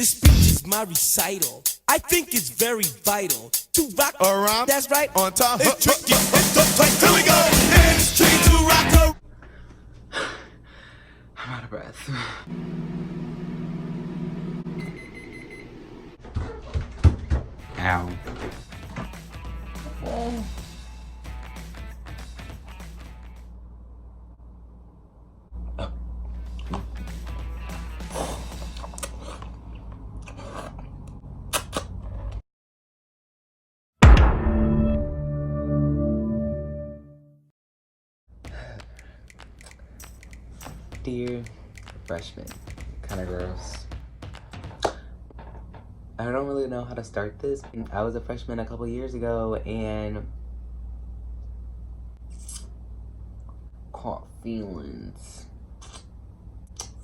This speech is my recital. I think it's very vital to rock around. That's right. On time. It's tricky. It's the place. Here we go. And it's tricky to rock around. I'm out of breath. Ow. Oh. Dear freshman, kind of gross. I don't really know how to start this. I was a freshman a couple years ago and caught feelings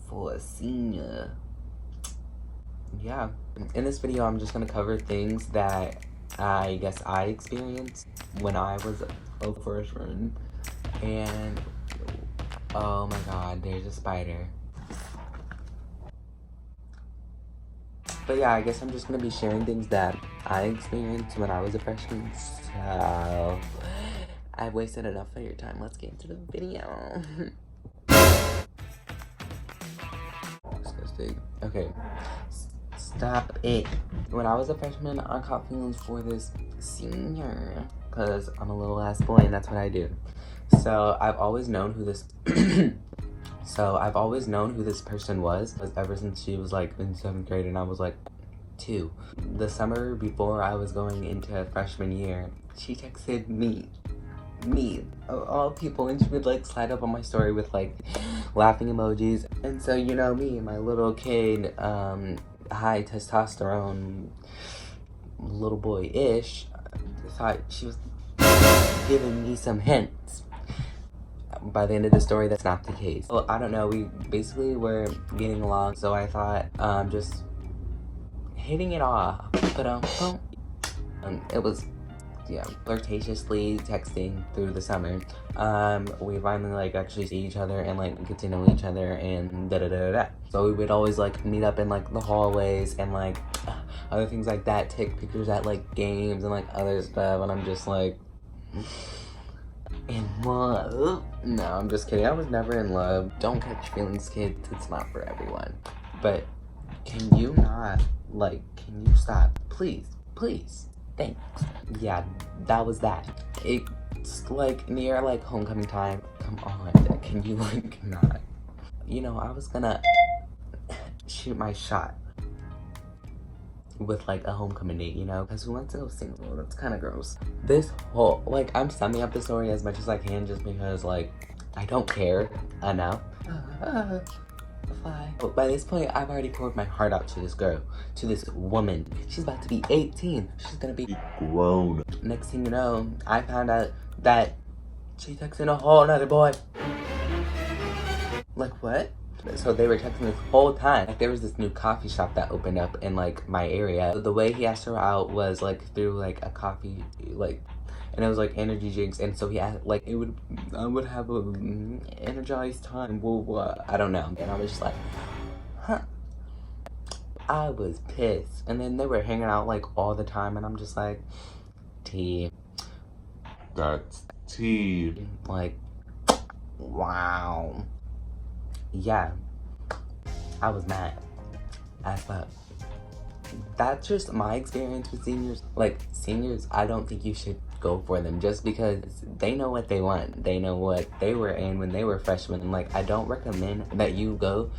for a senior. Yeah. In this video, I'm just gonna cover things that I guess I experienced when I was a freshman. And oh my god, there's a spider. But yeah, I guess I'm just gonna be sharing things that I experienced when I was a freshman. So I've wasted enough of your time. Let's get into the video. Disgusting. Okay. Stop it. When I was a freshman, I caught feelings for this senior. Because I'm a little ass boy and that's what I do. So I've always known who this person was ever since she was like in 7th grade and I was like 2. The summer before I was going into freshman year, she texted me of all people, and she would like slide up on my story with like laughing emojis. And so, you know me, my little kid, high testosterone little boy-ish, thought she was giving me some hints. By the end of the story, that's not the case. Well, I don't know, we basically were getting along, so I thought, just hitting it off. But it was, yeah, flirtatiously texting through the summer. We finally like actually see each other and like get to know each other and da-da-da-da-da. So we would always like meet up in like the hallways and like other things like that, take pictures at like games and like other stuff, and I'm just like, in love? No, I'm just kidding. I was never in love. Don't catch feelings, kids. It's not for everyone. But can you not, like, can you stop? Please, please. Thanks. Yeah, that was that. It's like near like homecoming time. Come on, can you like not? You know, I was gonna shoot my shot with like a homecoming date, you know, because who wants to go single? That's kind of gross. This whole, like, I'm summing up the story as much as I can just because like I don't care enough. But by this point, I've already poured my heart out to this girl, to this woman. She's about to be 18. She's gonna be grown. Next thing you know, I found out that she texting a whole nother boy. Like, what? So they were texting this whole time. Like, there was this new coffee shop that opened up in like my area. The way he asked her out was like through like a coffee, like, and it was like energy drinks. And so he asked, like, I would have a energized time. Well, I don't know. And I was just like, huh. I was pissed. And then they were hanging out like all the time, and I'm just like, tea. That's tea. Like, wow. Yeah, I was mad as fuck. That's just my experience with seniors. Like, seniors, I don't think you should go for them just because they know what they want. They know what they were in when they were freshmen. And like, I don't recommend that you go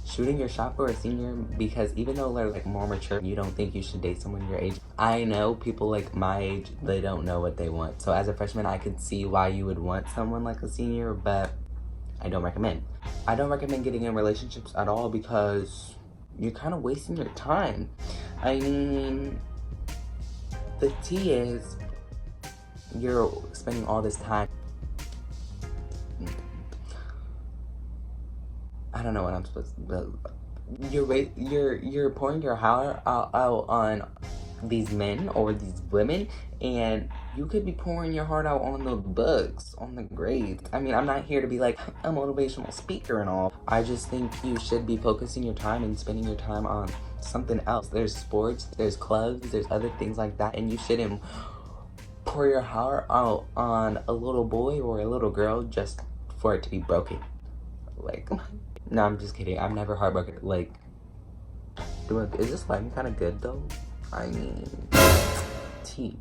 shooting your shot for a senior, because even though they're like more mature, you don't think you should date someone your age. I know people like my age, they don't know what they want. So as a freshman, I could see why you would want someone like a senior, but I don't recommend. I don't recommend getting in relationships at all because you're kind of wasting your time. I mean, the tea is you're spending all this time. I don't know what I'm supposed to do. You're pouring your heart out on these men or these women, and you could be pouring your heart out on the books, on the grades. I mean, I'm not here to be like a motivational speaker and all. I just think you should be focusing your time and spending your time on something else. There's sports, there's clubs, there's other things like that, and you shouldn't pour your heart out on a little boy or a little girl just for it to be broken. Like, no, I'm just kidding. I'm never heartbroken. Like, is this lighting kind of good though? I mean, tea.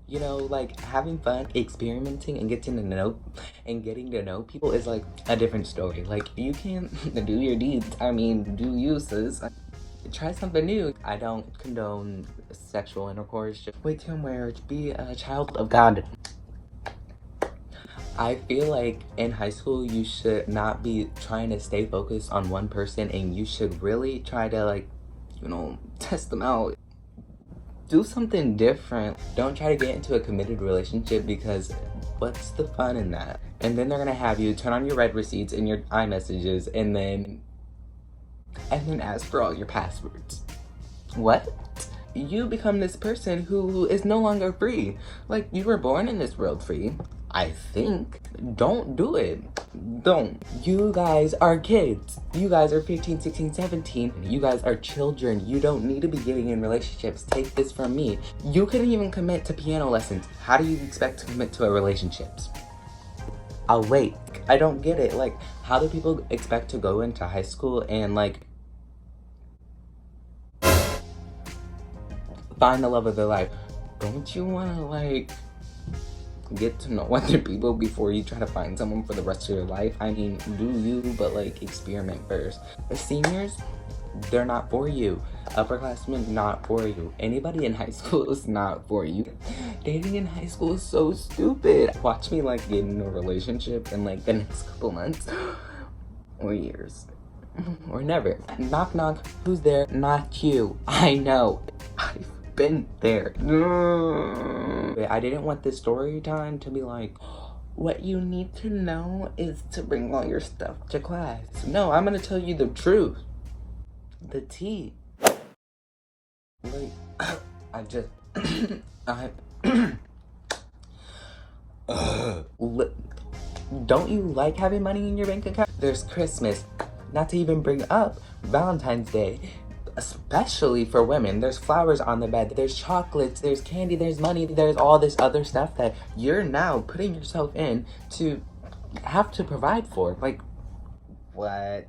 You know, like, having fun, experimenting, and getting to know people is like a different story. Like, you can do your deeds. I mean, do you, sis. Try something new. I don't condone sexual intercourse. Just wait till marriage. Be a child of God. I feel like in high school, you should not be trying to stay focused on one person, and you should really try to, like, you know, test them out. Do something different. Don't try to get into a committed relationship, because what's the fun in that? And then they're gonna have you turn on your read receipts and your iMessages and then ask for all your passwords. What? You become this person who is no longer free. Like, you were born in this world free, I think. Don't do it. Don't. You guys are kids. You guys are 15, 16, 17. You guys are children. You don't need to be getting in relationships. Take this from me. You couldn't even commit to piano lessons. How do you expect to commit to a relationships? I'll wait. I don't get it. Like, how do people expect to go into high school and, like, find the love of their life? Don't you want to, like, get to know other people before you try to find someone for the rest of your life? I mean, do you, but, like, experiment first. The seniors, they're not for you. Upperclassmen, not for you. Anybody in high school is not for you. Dating in high school is so stupid. Watch me, like, get in a relationship in, like, the next couple months or years. Or never. Knock, knock. Who's there? Not you. I know. I've been there. I didn't want this story time to be like, what you need to know is to bring all your stuff to class. No, I'm gonna tell you the truth. The tea. Like, don't you like having money in your bank account? There's Christmas, not to even bring up Valentine's Day, especially for women. There's flowers on the bed, there's chocolates, there's candy, there's money, there's all this other stuff that you're now putting yourself in to have to provide for. Like, what?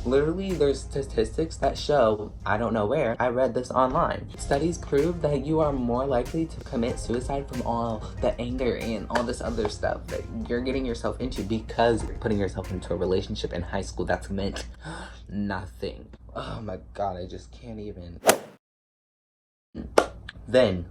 Literally, there's statistics that show, I don't know where, I read this online. Studies prove that you are more likely to commit suicide from all the anger and all this other stuff that you're getting yourself into because you're putting yourself into a relationship in high school that's meant nothing. Oh my god, I just can't even. Then,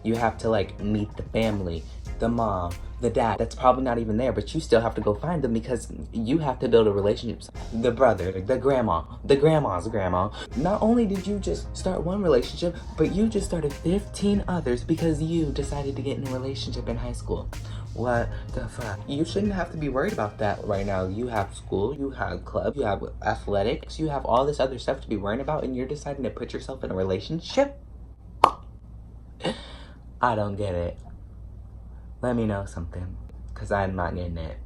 you have to, like, meet the family, the mom, the dad, that's probably not even there, but you still have to go find them because you have to build a relationship. The brother, the grandma, the grandma's grandma. Not only did you just start one relationship, but you just started 15 others because you decided to get in a relationship in high school. What the fuck? You shouldn't have to be worried about that right now. You have school, you have club, you have athletics, you have all this other stuff to be worrying about, and you're deciding to put yourself in a relationship? I don't get it. Let me know something, because I'm not getting it.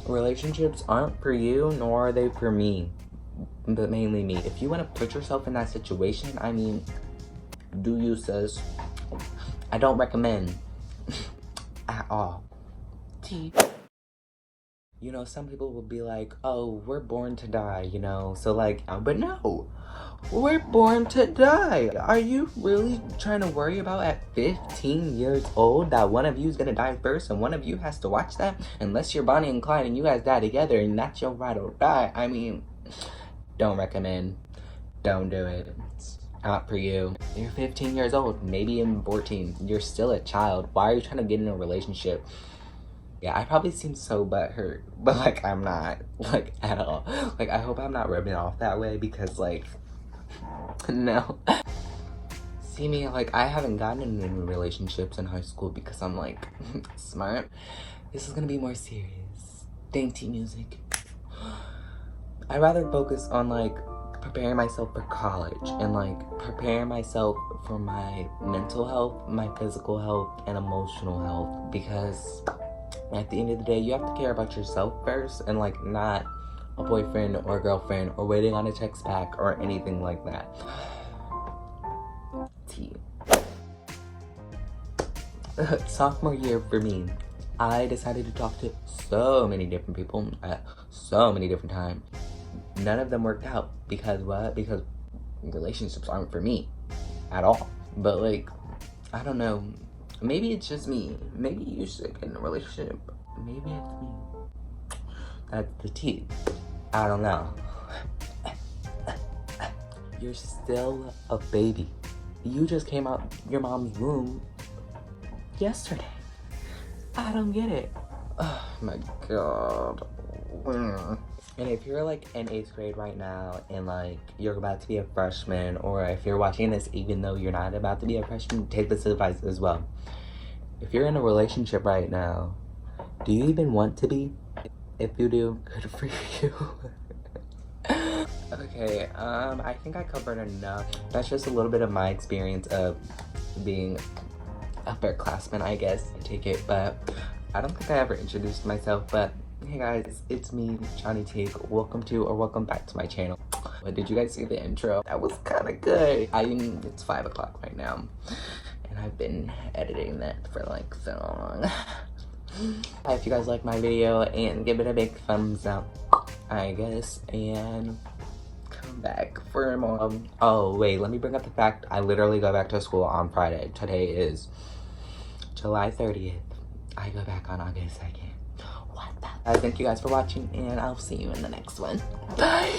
Relationships aren't for you, nor are they for me, but mainly me. If you want to put yourself in that situation, I mean, do you, sis? I don't recommend at all. Tea. You know, some people will be like, oh, we're born to die, you know, so like, but no, we're born to die. Are you really trying to worry about at 15 years old that one of you is gonna die first and one of you has to watch that? Unless you're Bonnie and Clyde and you guys die together and that's your ride or die. I mean, don't recommend. Don't do it. It's not for you. You're 15 years old, maybe even 14. You're still a child. Why are you trying to get in a relationship? Yeah, I probably seem so butthurt, but, like, I'm not, like, at all. Like, I hope I'm not rubbing off that way because, like, no. See me, like, I haven't gotten into relationships in high school because I'm, like, smart. This is gonna be more serious. Dainty music. I'd rather focus on, like, preparing myself for college and like preparing myself for my mental health, my physical health, and emotional health, because at the end of the day, you have to care about yourself first and like not a boyfriend or a girlfriend or waiting on a text back or anything like that. Tea. Sophomore year for me, I decided to talk to so many different people at so many different times. None of them worked out because what? Because relationships aren't for me at all. But like, I don't know. Maybe it's just me. Maybe you should get in a relationship. Maybe it's me. That's the tea. I don't know. You're still a baby. You just came out your mom's womb yesterday. I don't get it. Oh my god. And if you're like in 8th grade right now and like you're about to be a freshman, or if you're watching this even though you're not about to be a freshman, take this advice as well. If you're in a relationship right now, do you even want to be? If you do, good for you. Okay, I think I covered enough. That's just a little bit of my experience of being upperclassman, I guess. Take it, but I don't think I ever introduced myself. But hey guys, it's me, Johnnie Teague. Welcome to or welcome back to my channel. But did you guys see the intro? That was kind of good. It's 5 o'clock right now, and I've been editing that for like so long. If you guys like my video, and give it a big thumbs up, I guess, and come back for more. Oh wait, let me bring up the fact I literally go back to school on Friday. Today is July 30th. I go back on August 2nd. What the? Thank you guys for watching, and I'll see you in the next one. Bye.